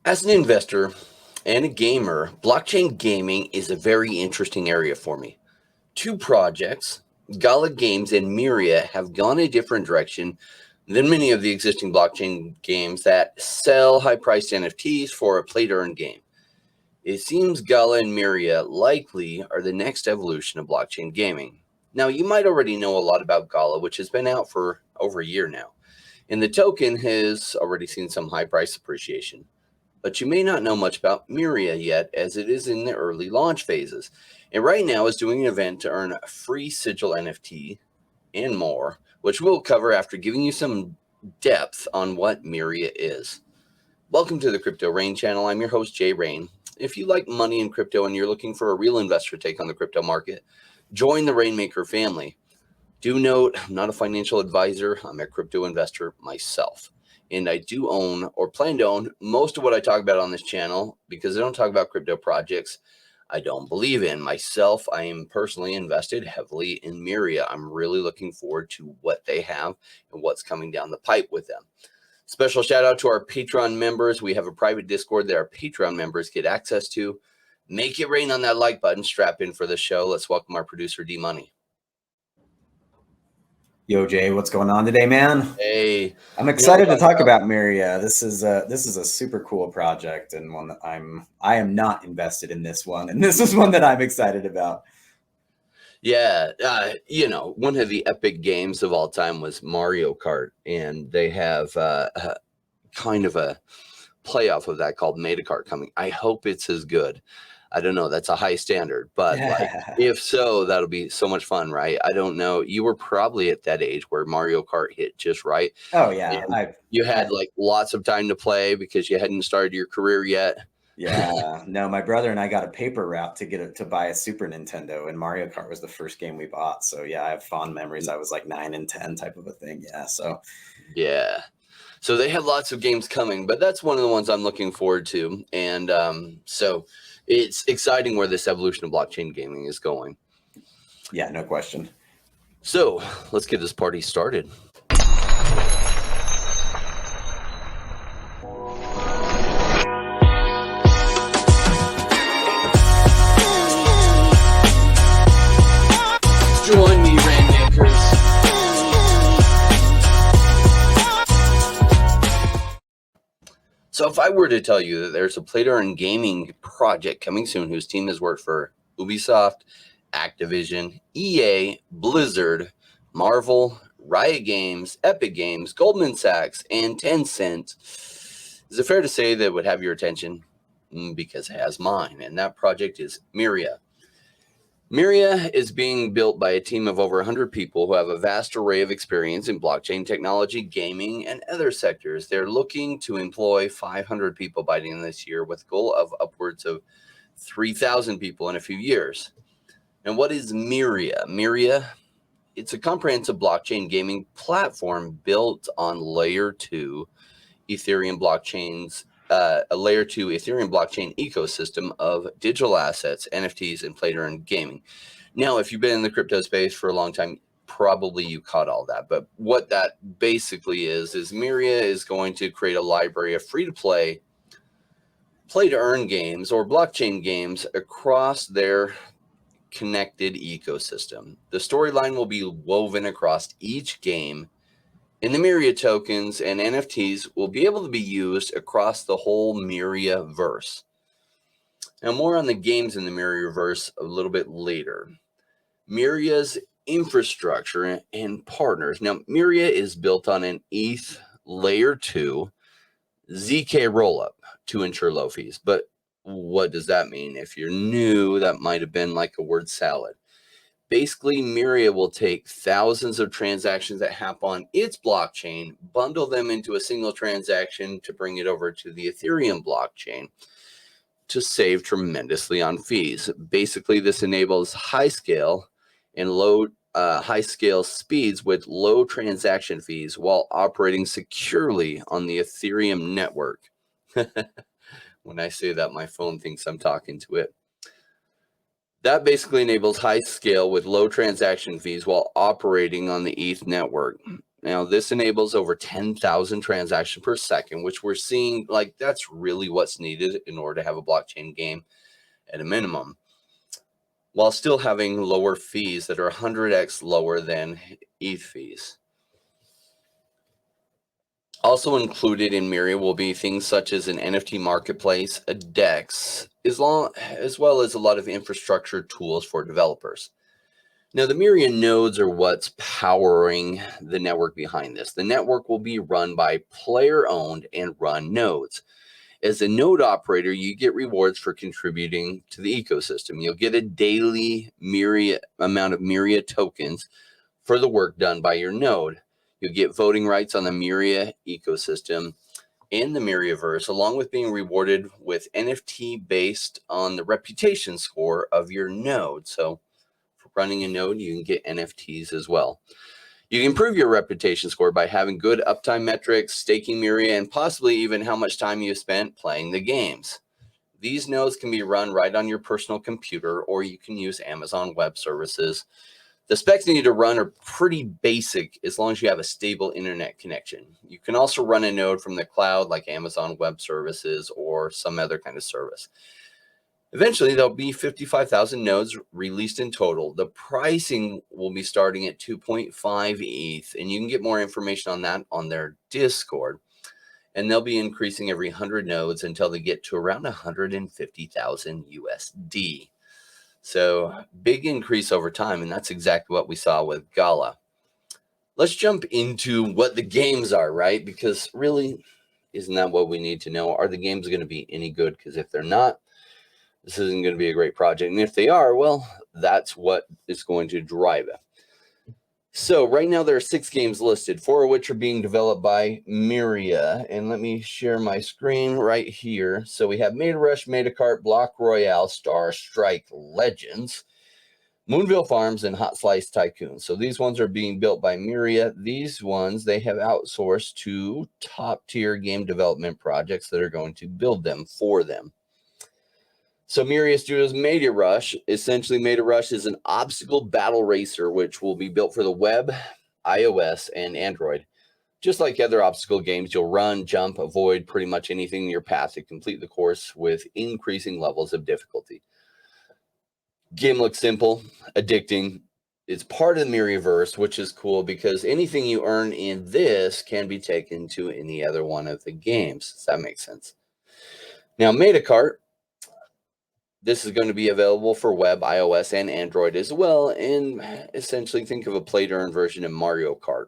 As an investor and a gamer, blockchain gaming is a very interesting area for me. Two projects, Gala Games and Myria, have gone a different direction than many of the existing blockchain games that sell high-priced NFTs for a play-to-earn game. It seems Gala and Myria likely are the next evolution of blockchain gaming. Now, you might already know a lot about Gala, which has been out for over a year now, and the token has already seen some high price appreciation. But you may not know much about Myria yet, as it is in the early launch phases, and right now is doing an event to earn a free sigil NFT and more, which we'll cover after giving you some depth on what Myria is. Welcome to the Crypto Rain channel. I'm your host, Jay Rain. If you like money in crypto and you're looking for a real investor take on the crypto market, join the Rainmaker family. Do note, I'm not a financial advisor. I'm a crypto investor myself. And I do own or plan to own most of what I talk about on this channel because I don't talk about crypto projects I don't believe in. Myself, I am personally invested heavily in Myria. I'm really looking forward to what they have and what's coming down the pipe with them. Special shout out to our Patreon members. We have a private Discord that our Patreon members get access to. Make it rain on that like button. Strap in for the show. Let's welcome our producer, D Money. Yo, Jay, what's going on today, man? Hey, I'm excited to talk about Myria. This is a super cool project and one that I am not invested in this one, and this is one that I'm excited about. Yeah, one of the epic games of all time was Mario Kart, and they have kind of a playoff of that called Metakart coming. I hope it's as good. I don't know. That's a high standard, but if so, that'll be so much fun, right? I don't know. You were probably at that age where Mario Kart hit just right. Oh yeah, you had like lots of time to play because you hadn't started your career yet. Yeah, no, my brother and I got a paper route to buy a Super Nintendo, and Mario Kart was the first game we bought. So yeah, I have fond memories. I was like 9 and 10 type of a thing. Yeah, so they have lots of games coming, but that's one of the ones I'm looking forward to, and so it's exciting where this evolution of blockchain gaming is going. Yeah, no question. So let's get this party started. Join me, Rainmakers. So if I were to tell you that there's a play-to-earn gaming project coming soon whose team has worked for Ubisoft, Activision, EA, Blizzard, Marvel, Riot Games, Epic Games, Goldman Sachs, and Tencent, is it fair to say that it would have your attention? Because it has mine, and that project is Myria. Myria is being built by a team of over 100 people who have a vast array of experience in blockchain technology, gaming, and other sectors. They're looking to employ 500 people by the end of this year with a goal of upwards of 3,000 people in a few years. And what is Myria? Myria, it's a comprehensive blockchain gaming platform built on layer 2 Ethereum blockchains. A layer 2 Ethereum blockchain ecosystem of digital assets, NFTs, and play-to-earn gaming. Now, if you've been in the crypto space for a long time, probably you caught all that. But what that basically is Myria is going to create a library of free-to-play, play-to-earn games or blockchain games across their connected ecosystem. The storyline will be woven across each game, and the Myria tokens and NFTs will be able to be used across the whole Myria verse. Now, more on the games in the Myria verse a little bit later. Myria's infrastructure and partners. Now, Myria is built on an ETH layer 2 ZK rollup to ensure low fees. But what does that mean? If you're new, that might have been like a word salad. Basically, Myria will take thousands of transactions that happen on its blockchain, bundle them into a single transaction to bring it over to the Ethereum blockchain to save tremendously on fees. Basically, this enables high scale speeds with low transaction fees while operating securely on the Ethereum network. When I say that, my phone thinks I'm talking to it. That basically enables high scale with low transaction fees while operating on the ETH network. Now, this enables over 10,000 transactions per second, which we're seeing like that's really what's needed in order to have a blockchain game at a minimum, while still having lower fees that are 100x lower than ETH fees. Also included in Myria will be things such as an NFT marketplace, a DEX, as well as a lot of infrastructure tools for developers. Now, the Myria nodes are what's powering the network behind this. The network will be run by player-owned and run nodes. As a node operator, you get rewards for contributing to the ecosystem. You'll get a daily amount of Myria tokens for the work done by your node. You'll get voting rights on the Myria ecosystem and the Myriaverse, along with being rewarded with NFT based on the reputation score of your node. So for running a node, you can get NFTs as well. You can improve your reputation score by having good uptime metrics, staking Myria, and possibly even how much time you spent playing the games. These nodes can be run right on your personal computer, or you can use Amazon Web Services. The specs needed to run are pretty basic as long as you have a stable internet connection. You can also run a node from the cloud like Amazon Web Services or some other kind of service. Eventually, there'll be 55,000 nodes released in total. The pricing will be starting at 2.5 ETH, and you can get more information on that on their Discord. And they'll be increasing every 100 nodes until they get to around 150,000 USD. So big increase over time, and that's exactly what we saw with Gala. Let's jump into what the games are, right? Because really, isn't that what we need to know? Are the games going to be any good? Because if they're not, this isn't going to be a great project. And if they are, well, that's what is going to drive it. So right now there are 6 games listed, 4 of which are being developed by Myria. And let me share my screen right here. So we have Meta Rush, Metacart, Block Royale, Star Strike Legends, Moonville Farms, and Hot Slice Tycoon. So these ones are being built by Myria. These ones they have outsourced to top tier game development projects that are going to build them for them. So Myria Studios Meta Rush, essentially Meta Rush is an obstacle battle racer, which will be built for the web, iOS, and Android. Just like other obstacle games, you'll run, jump, avoid pretty much anything in your path to complete the course with increasing levels of difficulty. Game looks simple, addicting. It's part of the Myriaverse, which is cool because anything you earn in this can be taken to any other one of the games. Does that make sense? Now, Metacart. This is going to be available for web, iOS, and Android as well, and essentially think of a play-to-earn version of Mario Kart.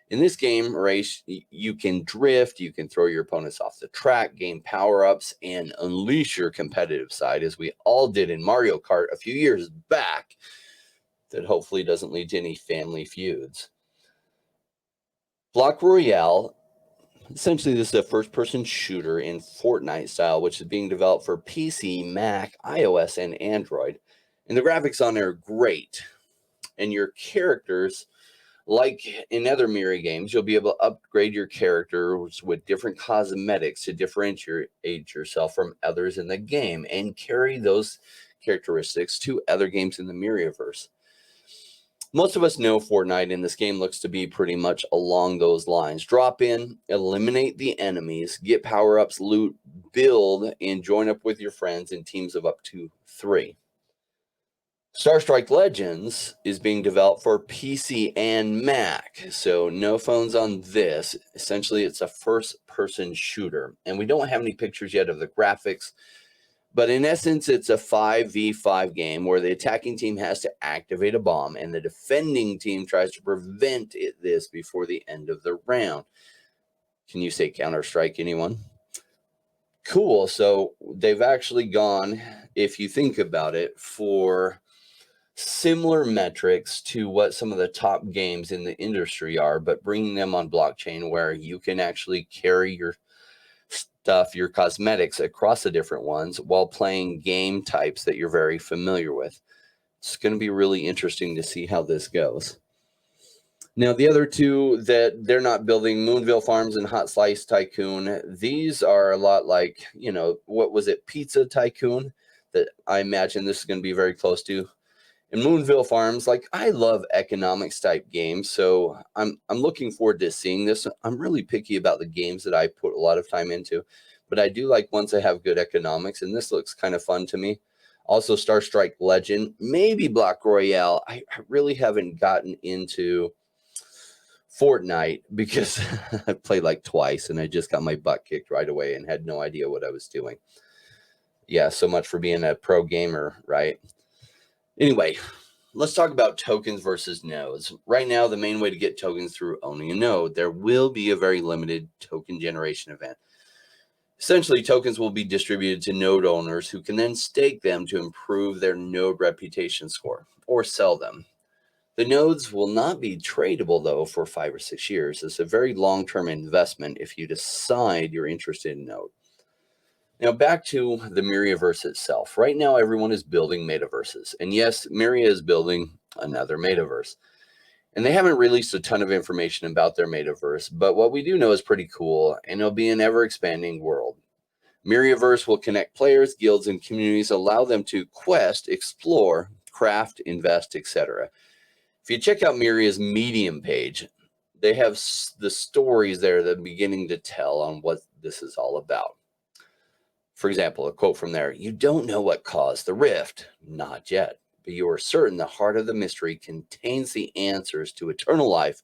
In this game race, you can drift, you can throw your opponents off the track, gain power-ups, and unleash your competitive side, as we all did in Mario Kart a few years back, that hopefully doesn't lead to any family feuds. Block Royale. Essentially, this is a first-person shooter in Fortnite style, which is being developed for PC, Mac, iOS, and Android. And the graphics on there are great. And your characters, like in other Myria games, you'll be able to upgrade your characters with different cosmetics to differentiate yourself from others in the game and carry those characteristics to other games in the Myriaverse. Most of us know Fortnite, and this game looks to be pretty much along those lines. Drop in, eliminate the enemies, get power-ups, loot, build, and join up with your friends in teams of up to 3. Star Strike Legends is being developed for PC and Mac, so no phones on this. Essentially, it's a first-person shooter, and we don't have any pictures yet of the graphics. But in essence, it's a 5v5 game where the attacking team has to activate a bomb and the defending team tries to prevent this before the end of the round. Can you say Counter-Strike, anyone? Cool. So they've actually gone, if you think about it, for similar metrics to what some of the top games in the industry are, but bringing them on blockchain where you can actually carry your stuff, your cosmetics across the different ones while playing game types that you're very familiar with. It's going to be really interesting to see how this goes. Now, the other two that they're not building, Moonville Farms and Hot Slice Tycoon, these are a lot like, what was it, Pizza Tycoon, that I imagine this is going to be very close to. In Moonville Farms, like I love economics type games, so I'm looking forward to seeing this. I'm really picky about the games that I put a lot of time into, but I do like ones that have good economics, and this looks kind of fun to me. Also, Star Strike Legend, maybe Block Royale. I really haven't gotten into Fortnite because I played like twice and I just got my butt kicked right away and had no idea what I was doing. Yeah, so much for being a pro gamer, right? Anyway, let's talk about tokens versus nodes. Right now, the main way to get tokens through owning a node. There will be a very limited token generation event. Essentially, tokens will be distributed to node owners who can then stake them to improve their node reputation score or sell them. The nodes will not be tradable, though, for 5 or 6 years. It's a very long-term investment if you decide you're interested in node. Now, back to the Myriaverse itself. Right now, everyone is building metaverses. And yes, Myria is building another metaverse. And they haven't released a ton of information about their metaverse, but what we do know is pretty cool, and it'll be an ever-expanding world. Myriaverse will connect players, guilds, and communities, allow them to quest, explore, craft, invest, etc. If you check out Myria's Medium page, they have the stories there that are beginning to tell on what this is all about. For example, a quote from there, "You don't know what caused the rift, not yet, but you are certain the heart of the mystery contains the answers to eternal life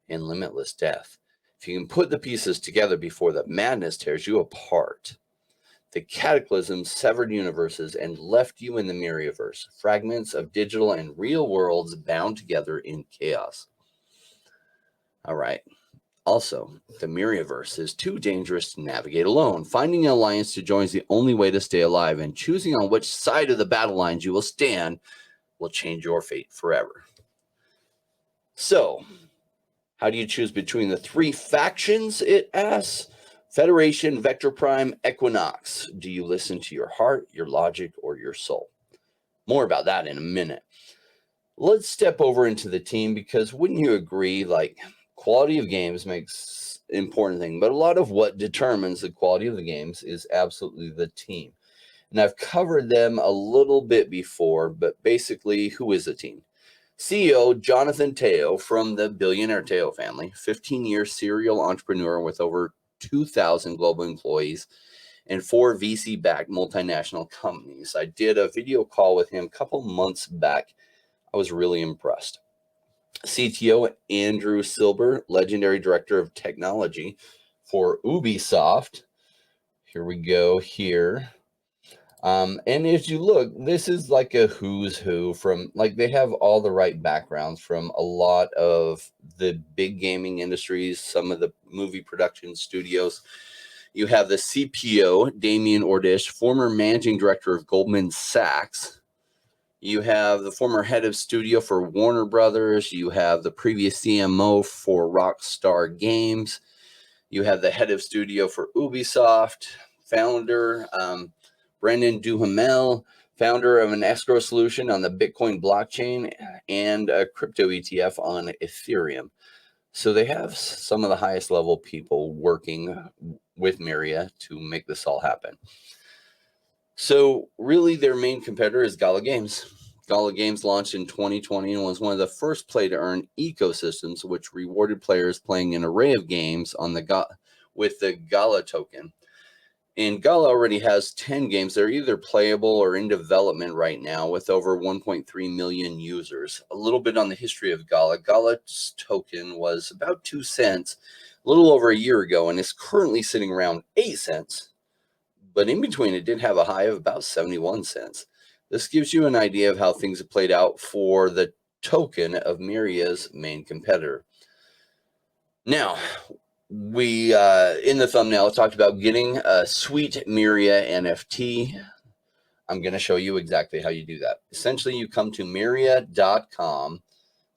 and limitless death. If you can put the pieces together before the madness tears you apart, the cataclysm severed universes and left you in the Myriaverse, fragments of digital and real worlds bound together in chaos." All right. Also, the Myriaverse is too dangerous to navigate alone. Finding an alliance to join is the only way to stay alive, and choosing on which side of the battle lines you will stand will change your fate forever. So, how do you choose between the 3 factions, it asks? Federation, Vector Prime, Equinox. Do you listen to your heart, your logic, or your soul? More about that in a minute. Let's step over into the team, because wouldn't you agree, like, quality of games makes important thing, but a lot of what determines the quality of the games is absolutely the team. And I've covered them a little bit before, but basically, who is the team? CEO Jonathan Teo from the billionaire Teo family, 15-year serial entrepreneur with over 2,000 global employees and 4 VC-backed multinational companies. I did a video call with him a couple months back. I was really impressed. CTO Andrew Silber, legendary director of technology for Ubisoft. Here we go here. And as you look, this is like a who's who from, like, they have all the right backgrounds from a lot of the big gaming industries, some of the movie production studios. You have the CPO, Damien Ordish, former managing director of Goldman Sachs. You have the former head of studio for Warner Brothers. You have the previous CMO for Rockstar Games. You have the head of studio for Ubisoft, founder Brendan Duhamel, founder of an escrow solution on the Bitcoin blockchain and a crypto ETF on Ethereum. So they have some of the highest level people working with Myria to make this all happen. So really their main competitor is Gala Games. Gala Games launched in 2020 and was one of the first play-to-earn ecosystems, which rewarded players playing an array of games on with the Gala token. And Gala already has 10 games that are either playable or in development right now with over 1.3 million users. A little bit on the history of Gala. Gala's token was about 2 cents a little over a year ago and is currently sitting around 8 cents. But in between, it did have a high of about 71 cents. This gives you an idea of how things have played out for the token of Myria's main competitor. Now, we, in the thumbnail, talked about getting a sweet Myria NFT. I'm going to show you exactly how you do that. Essentially, you come to Myria.com.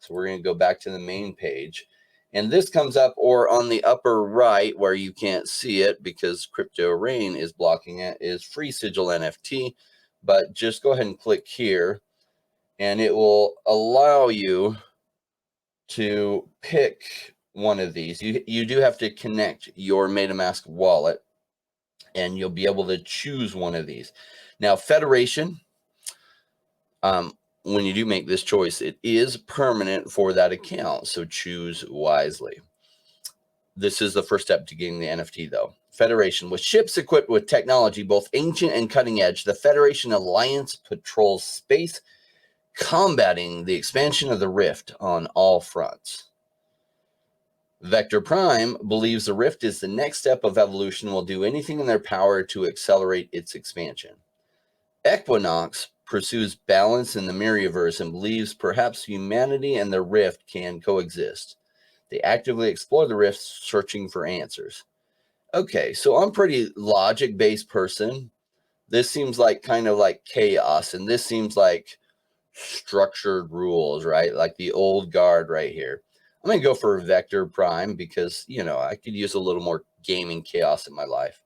So we're going to go back to the main page. And this comes up, or on the upper right where you can't see it because Crypto Rain is blocking it, is Free Sigil NFT. But just go ahead and click here and it will allow you to pick one of these. You do have to connect your MetaMask wallet and you'll be able to choose one of these. Now, Federation, when you do make this choice, it is permanent for that account, so choose wisely. This is the first step to getting the NFT, though. Federation. With ships equipped with technology, both ancient and cutting edge, the Federation Alliance patrols space, combating the expansion of the Rift on all fronts. Vector Prime believes the Rift is the next step of evolution and will do anything in their power to accelerate its expansion. Equinox pursues balance in the Myriaverse and believes perhaps humanity and the Rift can coexist. They actively explore the Rift, searching for answers. Okay, so I'm a pretty logic-based person. This seems like kind of like chaos, and this seems like structured rules, right? Like the old guard right here. I'm going to go for Vector Prime because, you know, I could use a little more gaming chaos in my life.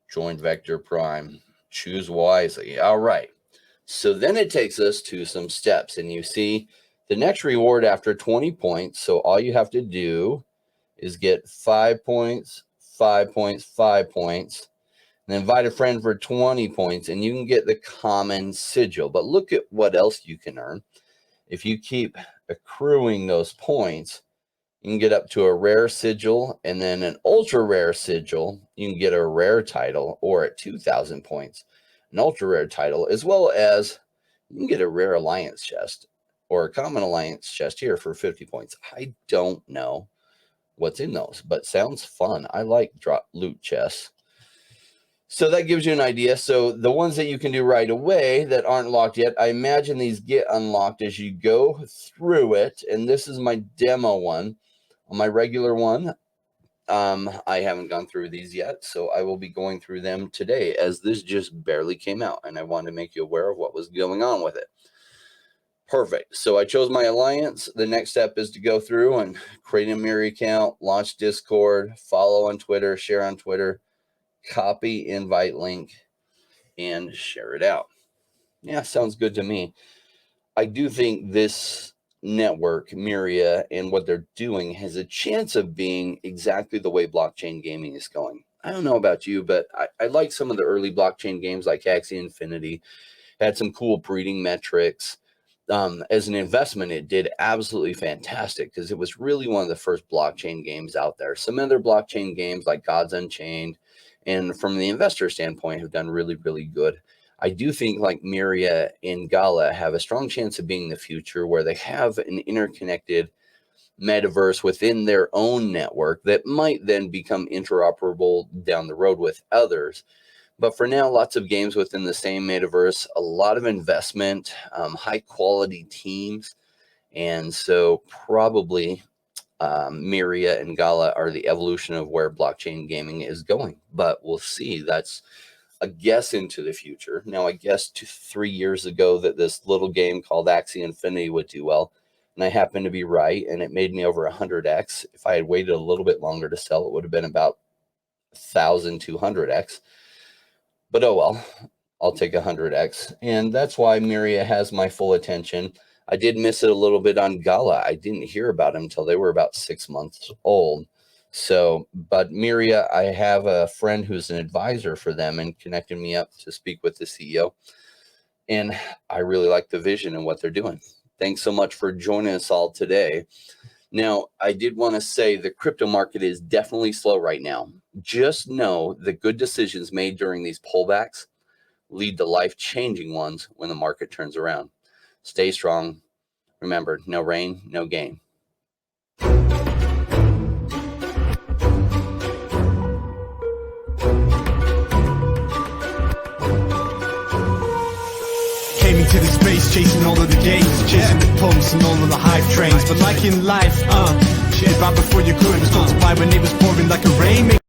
Join Vector Prime. Choose wisely. All right. So then it takes us to some steps, and you see the next reward after 20 points. So all you have to do is get 5 points, 5 points, 5 points, and then invite a friend for 20 points, and you can get the common sigil. But look at what else you can earn. If you keep accruing those points, you can get up to a rare sigil, and then an ultra rare sigil. You can get a rare title, or at 2,000 points, an ultra rare title, as well as you can get a rare alliance chest or a common alliance chest here for 50 points. I don't know what's in those, but sounds fun. I like drop loot chests. So that gives you an idea. So the ones that you can do right away that aren't locked yet, I imagine these get unlocked as you go through it. And this is my demo one. On my regular one, I haven't gone through these yet, so I will be going through them today, as this just barely came out, and I wanted to make you aware of what was going on with it. Perfect. So I chose my alliance. The next step is to go through and create a Myria account, launch Discord, follow on Twitter, share on Twitter, copy invite link, and share it out. Yeah, sounds good to me. I do think this network, Myria, and what they're doing has a chance of being exactly the way blockchain gaming is going. I don't know about you, but I like some of the early blockchain games like Axie Infinity. Had some cool breeding metrics. As an investment, it did absolutely fantastic because it was really one of the first blockchain games out there. Some other blockchain games like Gods Unchained, and from the investor standpoint, have done really, really good. I do think like Myria and Gala have a strong chance of being the future, where they have an interconnected metaverse within their own network that might then become interoperable down the road with others. But for now, lots of games within the same metaverse, a lot of investment, high quality teams. And so probably Myria and Gala are the evolution of where blockchain gaming is going. But we'll see. That's a guess into the future. Now, I guessed 3 years ago that this little game called Axie Infinity would do well. And I happened to be right. And it made me over 100x. If I had waited a little bit longer to sell, it would have been about 1,200x. But oh well, I'll take 100x. And that's why Myria has my full attention. I did miss it a little bit on Gala. I didn't hear about them until they were about 6 months old. So, but Myria, I have a friend who's an advisor for them and connected me up to speak with the CEO. And I really like the vision and what they're doing. Thanks so much for joining us all today. Now, I did want to say the crypto market is definitely slow right now. Just know that good decisions made during these pullbacks lead to life-changing ones when the market turns around. Stay strong. Remember, no rain, no gain. To the space, chasing all of the gains, chasing the pumps and all of the hype trains. But like in life, live out before you could. It was told to buy when it was pouring like a rain.